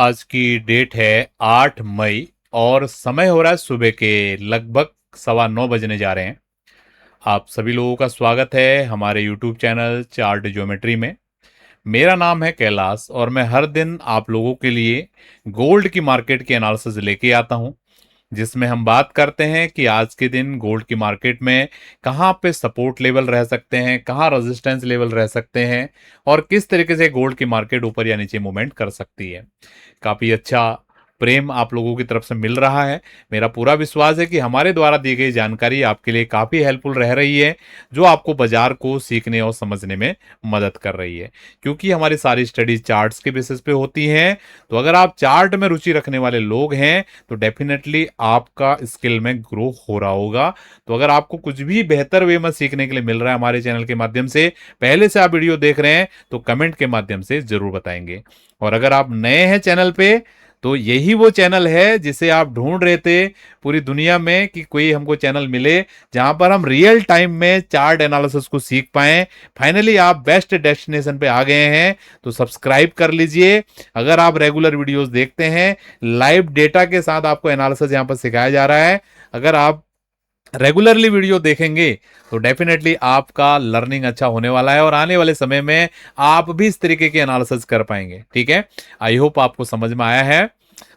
आज की डेट है 8 मई और समय हो रहा है सुबह के लगभग 9:15 बजने जा रहे हैं। आप सभी लोगों का स्वागत है हमारे YouTube चैनल चार्ट ज्योमेट्री में। मेरा नाम है कैलाश और मैं हर दिन आप लोगों के लिए गोल्ड की मार्केट की एनालिसिस लेके आता हूं, जिसमें हम बात करते हैं कि आज के दिन गोल्ड की मार्केट में कहाँ पे सपोर्ट लेवल रह सकते हैं, कहाँ रेजिस्टेंस लेवल रह सकते हैं और किस तरीके से गोल्ड की मार्केट ऊपर या नीचे मूवमेंट कर सकती है। काफ़ी अच्छा प्रेम आप लोगों की तरफ से मिल रहा है। मेरा पूरा विश्वास है कि हमारे द्वारा दी गई जानकारी आपके लिए काफ़ी हेल्पफुल रह रही है, जो आपको बाजार को सीखने और समझने में मदद कर रही है। क्योंकि हमारी सारी स्टडीज चार्ट्स के बेसिस पे होती हैं, तो अगर आप चार्ट में रुचि रखने वाले लोग हैं तो डेफिनेटली आपका स्किल में ग्रो हो रहा होगा। तो अगर आपको कुछ भी बेहतर वे में सीखने के लिए मिल रहा है हमारे चैनल के माध्यम से, पहले से आप वीडियो देख रहे हैं तो कमेंट के माध्यम से जरूर बताएंगे। और अगर आप नए हैं चैनल पे, तो यही वो चैनल है जिसे आप ढूंढ रहे थे पूरी दुनिया में कि कोई हमको चैनल मिले जहां पर हम रियल टाइम में चार्ट एनालिसिस को सीख पाएं। फाइनली आप बेस्ट डेस्टिनेशन पे आ गए हैं, तो सब्सक्राइब कर लीजिए। अगर आप रेगुलर वीडियोस देखते हैं, लाइव डेटा के साथ आपको एनालिसिस यहां पर सिखाया जा रहा है। अगर आप रेगुलरली वीडियो देखेंगे तो डेफिनेटली आपका लर्निंग अच्छा होने वाला है और आने वाले समय में आप भी इस तरीके के एनालिसिस कर पाएंगे। ठीक है, आई होप आपको समझ में आया है।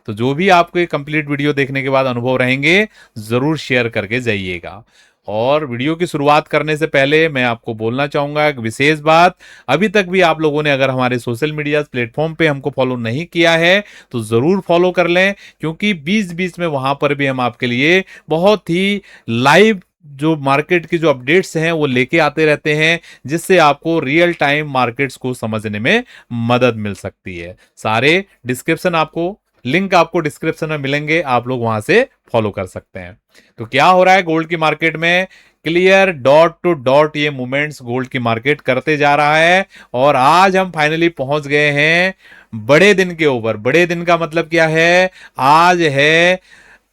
तो जो भी आपको ये कंप्लीट वीडियो देखने के बाद अनुभव रहेंगे, जरूर शेयर करके जाइएगा। और वीडियो की शुरुआत करने से पहले मैं आपको बोलना चाहूंगा एक विशेष बात। अभी तक भी आप लोगों ने अगर हमारे सोशल मीडिया प्लेटफॉर्म पे हमको फॉलो नहीं किया है तो जरूर फॉलो कर लें, क्योंकि बीच बीच में वहां पर भी हम आपके लिए बहुत ही लाइव जो मार्केट की जो अपडेट्स हैं वो लेके आते रहते हैं, जिससे आपको रियल टाइम मार्केट्स को समझने में मदद मिल सकती है। सारे डिस्क्रिप्शन आपको लिंक आपको डिस्क्रिप्शन में मिलेंगे, आप लोग वहां से फॉलो कर सकते हैं। तो क्या हो रहा है गोल्ड की मार्केट में, क्लियर डॉट टू डॉट ये मूवमेंट्स गोल्ड की मार्केट करते जा रहा है। और आज हम फाइनली पहुंच गए हैं बड़े दिन के ऊपर। बड़े दिन का मतलब क्या है, आज है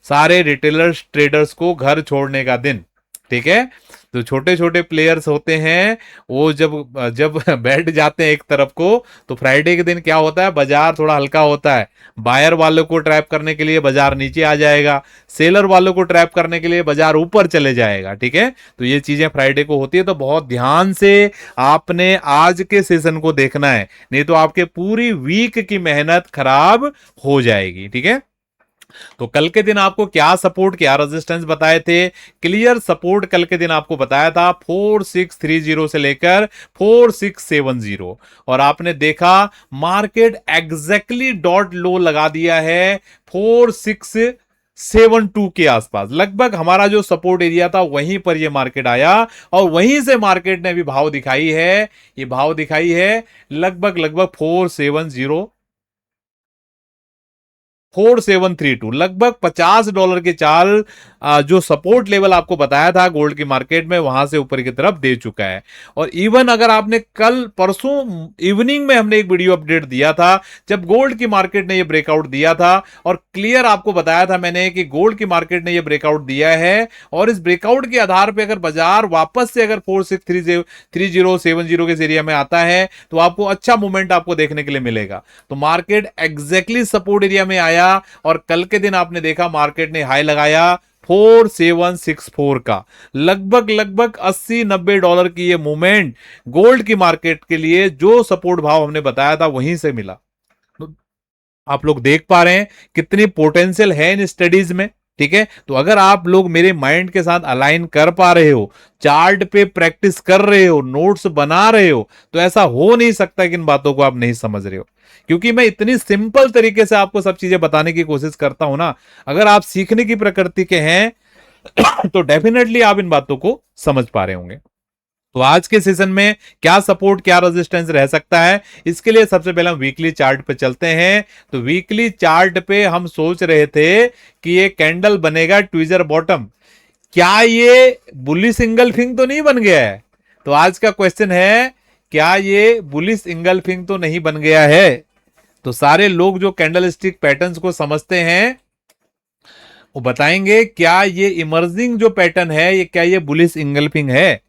सारे रिटेलर्स ट्रेडर्स को घर छोड़ने का दिन। ठीक है, तो छोटे छोटे प्लेयर्स होते हैं, वो जब जब बैठ जाते हैं एक तरफ को, तो फ्राइडे के दिन क्या होता है, बाजार थोड़ा हल्का होता है। बायर वालों को ट्रैप करने के लिए बाजार नीचे आ जाएगा, सेलर वालों को ट्रैप करने के लिए बाजार ऊपर चले जाएगा। ठीक है, तो ये चीजें फ्राइडे को होती है, तो बहुत ध्यान से आपने आज के सेशन को देखना है, नहीं तो आपके पूरी वीक की मेहनत खराब हो जाएगी। ठीक है, तो कल के दिन आपको क्या सपोर्ट क्या रेजिस्टेंस बताए थे। क्लियर सपोर्ट कल के दिन आपको बताया था 4630 से लेकर 4670, और आपने देखा मार्केट एग्जैक्टली डॉट लो लगा दिया है 4672 के आसपास। लगभग हमारा जो सपोर्ट एरिया था वहीं पर ये मार्केट आया और वहीं से मार्केट ने अभी भाव दिखाई है। ये भाव दिखाई है लगभग लगभग 4732, लगभग $50 की चाल जो सपोर्ट लेवल आपको बताया था गोल्ड की मार्केट में, वहां से ऊपर की तरफ दे चुका है। और इवन अगर आपने कल परसों इवनिंग में हमने एक वीडियो अपडेट दिया था जब गोल्ड की मार्केट ने ये ब्रेकआउट दिया था, और क्लियर आपको बताया था मैंने कि गोल्ड की मार्केट ने ये ब्रेकआउट दिया है और इस ब्रेकआउट के आधार पर अगर बाजार वापस से अगर 4630 के इस एरिया में आता है तो आपको अच्छा मूवमेंट आपको देखने के लिए मिलेगा। तो मार्केट एग्जैक्टली सपोर्ट एरिया में आया और कल के दिन आपने देखा मार्केट ने हाई लगाया 4764 का। लगभग लगभग $80-90 की ये मूवमेंट गोल्ड की मार्केट के लिए जो सपोर्ट भाव हमने बताया था वहीं से मिला। तो आप लोग देख पा रहे हैं कितनी पोटेंशियल है इन स्टडीज में। ठीक है, तो अगर आप लोग मेरे माइंड के साथ अलाइन कर पा रहे हो, चार्ट पे प्रैक्टिस कर रहे हो, नोट्स बना रहे हो, तो ऐसा हो नहीं सकता कि इन बातों को आप नहीं समझ रहे हो, क्योंकि मैं इतनी सिंपल तरीके से आपको सब चीजें बताने की कोशिश करता हूं ना। अगर आप सीखने की प्रकृति के हैं तो डेफिनेटली आप इन बातों को समझ पा रहे होंगे। तो आज के सेशन में क्या सपोर्ट क्या रेजिस्टेंस रह सकता है, इसके लिए सबसे पहले हम वीकली चार्ट पे चलते हैं। तो वीकली चार्ट पे हम सोच रहे थे कि ये कैंडल बनेगा ट्विजर बॉटम, क्या ये बुलिश इंगल्फिंग तो नहीं बन गया है। तो आज का क्वेश्चन है, क्या ये बुलिश इंगल्फिंग तो नहीं बन गया है। तो सारे लोग जो कैंडल स्टिक पैटर्न्स को समझते हैं वो बताएंगे क्या ये इमर्जिंग जो पैटर्न है ये क्या ये बुलिश इंगल्फिंग है।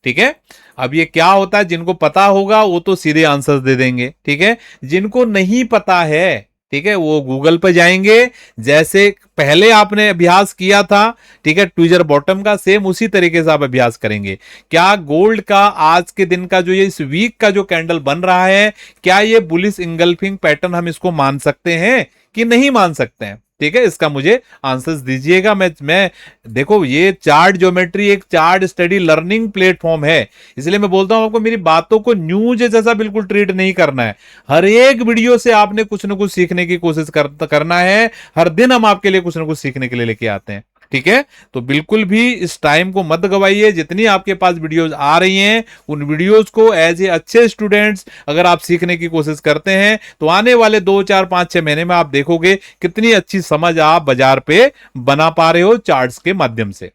ठीक है, अब ये क्या होता है, जिनको पता होगा वो तो सीधे आंसर दे देंगे। ठीक है, जिनको नहीं पता है ठीक है, वो गूगल पे जाएंगे, जैसे पहले आपने अभ्यास किया था, ठीक है, ट्विजर बॉटम का, सेम उसी तरीके से आप अभ्यास करेंगे। क्या गोल्ड का आज के दिन का जो ये इस वीक का जो कैंडल बन रहा है, क्या ये बुलिश इंगल्फिंग पैटर्न हम इसको मान सकते हैं कि नहीं मान सकते हैं? ठीक है, इसका मुझे आंसर्स दीजिएगा। मैं देखो, ये चार्ट ज्योमेट्री एक चार्ट स्टडी लर्निंग प्लेटफॉर्म है, इसलिए मैं बोलता हूं आपको मेरी बातों को न्यूज जैसा बिल्कुल ट्रीट नहीं करना है। हर एक वीडियो से आपने कुछ ना कुछ सीखने की कोशिश करना है। हर दिन हम आपके लिए कुछ ना कुछ सीखने के लिए लेके आते हैं। ठीक है, तो बिल्कुल भी इस टाइम को मत गवाइए। जितनी आपके पास वीडियोस आ रही हैं, उन वीडियोस को एज ए अच्छे स्टूडेंट्स अगर आप सीखने की कोशिश करते हैं, तो आने वाले 2 4 5 6 महीने में आप देखोगे कितनी अच्छी समझ आप बाजार पे बना पा रहे हो चार्ट्स के माध्यम से।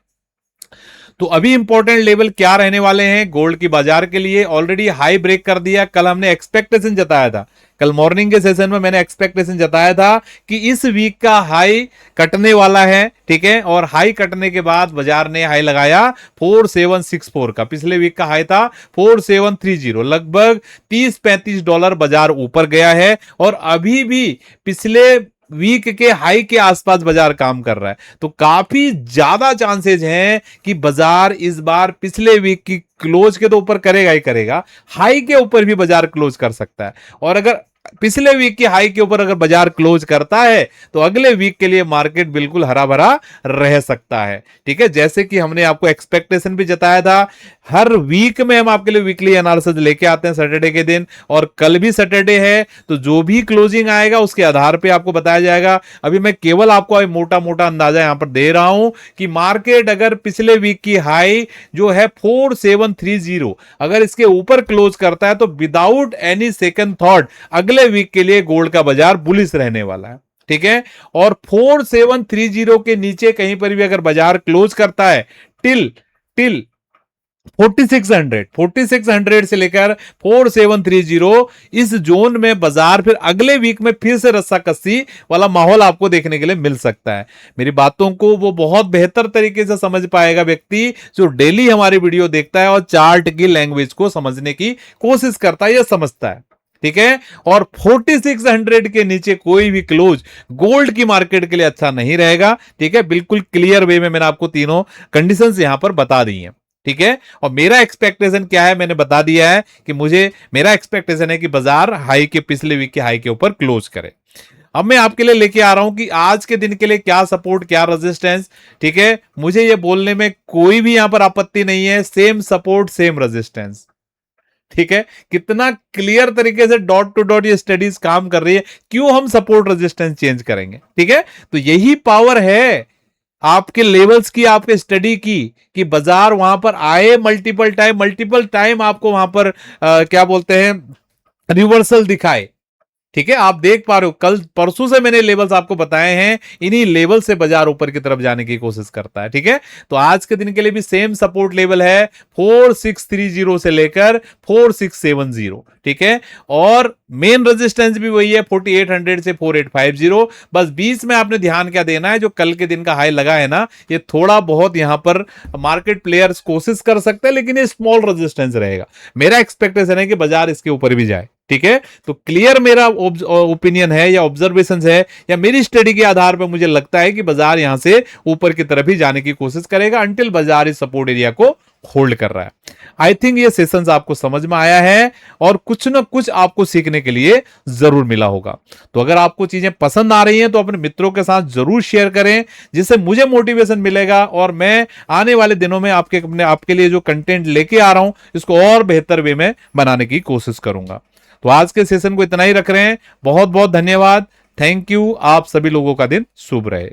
तो अभी इंपॉर्टेंट लेवल क्या रहने वाले हैं गोल्ड की बाजार के लिए? ऑलरेडी हाई ब्रेक कर दिया। कल हमने एक्सपेक्टेशन जताया था, कल मॉर्निंग के सेशन में मैंने एक्सपेक्टेशन जताया था कि इस वीक का हाई कटने वाला है। ठीक है, और हाई कटने के बाद बाजार ने हाई लगाया 4764 का। पिछले वीक का हाई था 4730, लगभग $30-35 बाजार ऊपर गया है, और अभी भी पिछले वीक के हाई के आसपास बाजार काम कर रहा है। तो काफी ज्यादा चांसेस हैं कि बाजार इस बार पिछले वीक की क्लोज के तो ऊपर करेगा ही करेगा, हाई के ऊपर भी बाजार क्लोज कर सकता है। और अगर पिछले वीक की हाई के ऊपर अगर बाजार क्लोज करता है, तो अगले वीक के लिए मार्केट बिल्कुल हरा भरा रह सकता है। ठीक है, जैसे कि हमने आपको एक्सपेक्टेशन भी जताया था। हर वीक में हम आपके लिए वीकली एनालिसिस लेके आते हैं सैटरडे के दिन, और कल भी सैटरडे है, तो जो भी क्लोजिंग आएगा उसके आधार पे आपको बताया जाएगा। अभी मैं केवल आपको मोटा मोटा अंदाजा यहां पर दे रहा हूं कि मार्केट अगर पिछले वीक की हाई जो है 4730 अगर इसके ऊपर क्लोज करता है, तो विदाउट एनी सेकंड थॉट अगले वीक के लिए गोल्ड का बाजार बुलिश रहने वाला है। ठीक है, और 4730 के नीचे कहीं पर भी अगर बाजार क्लोज करता है टिल 4600 से लेकर 4730, इस जोन में बाजार फिर अगले वीक में फिर से रस्साकसी वाला माहौल आपको देखने के लिए मिल सकता है। मेरी बातों को वो बहुत बेहतर तरीके से समझ पाएगा व्यक्ति जो डेली हमारी वीडियो देखता है और चार्ट की लैंग्वेज को समझने की कोशिश करता है या समझता है। ठीक है, और 4600 के नीचे कोई भी क्लोज गोल्ड की मार्केट के लिए अच्छा नहीं रहेगा। ठीक है, बिल्कुल क्लियर वे में मैंने आपको तीनों कंडीशंस यहां पर बता दी हैं। ठीक है, और मेरा एक्सपेक्टेशन क्या है मैंने बता दिया है कि मेरा एक्सपेक्टेशन है कि बाजार हाई के पिछले वीक के हाई के ऊपर क्लोज करे। अब मैं आपके लिए लेके आ रहा हूं कि आज के दिन के लिए क्या सपोर्ट क्या रेजिस्टेंस। ठीक है, मुझे ये बोलने में कोई भी यहां पर आपत्ति नहीं है, सेम सपोर्ट सेम रेजिस्टेंस। ठीक है, कितना क्लियर तरीके से डॉट टू डॉट ये स्टडीज काम कर रही है। क्यों हम सपोर्ट रेजिस्टेंस चेंज करेंगे? ठीक है, तो यही पावर है आपके लेवल्स की, आपके स्टडी की, कि बाजार वहां पर आए मल्टीपल टाइम आपको वहां पर क्या बोलते हैं रिवर्सल दिखाए। ठीक है, आप देख पा रहे हो कल परसों से मैंने लेवल्स आपको बताए हैं, इन्हीं लेवल से बाजार ऊपर की तरफ जाने की कोशिश करता है। ठीक है, तो आज के दिन के लिए भी सेम सपोर्ट लेवल है 4630 से लेकर 4670। ठीक है, और मेन रेजिस्टेंस भी वही है 4800 से 4850। बस बीच में आपने ध्यान क्या देना है, जो कल के दिन का हाई लगा है ना, ये थोड़ा बहुत यहां पर मार्केट प्लेयर्स कोशिश कर सकते हैं, लेकिन ये स्मॉल रेजिस्टेंस रहेगा। मेरा एक्सपेक्टेशन है कि बाजार इसके ऊपर भी जाए। ठीक है, तो क्लियर मेरा ओपिनियन है या ऑब्जर्वेशन है या मेरी स्टडी के आधार पर मुझे लगता है कि बाजार यहां से ऊपर की तरफ ही जाने की कोशिश करेगा अंटिल बाजार इस सपोर्ट एरिया को होल्ड कर रहा है। आई थिंक ये सेशंस आपको समझ में आया है और कुछ ना कुछ आपको सीखने के लिए जरूर मिला होगा। तो अगर आपको चीजें पसंद आ रही हैं तो अपने मित्रों के साथ जरूर शेयर करें, जिससे मुझे मोटिवेशन मिलेगा और मैं आने वाले दिनों में आपके लिए जो कंटेंट लेके आ रहा हूं इसको और बेहतर वे में बनाने की कोशिश करूंगा। तो आज के सेशन को इतना ही रख रहे हैं। बहुत बहुत धन्यवाद, थैंक यू। आप सभी लोगों का दिन शुभ रहे।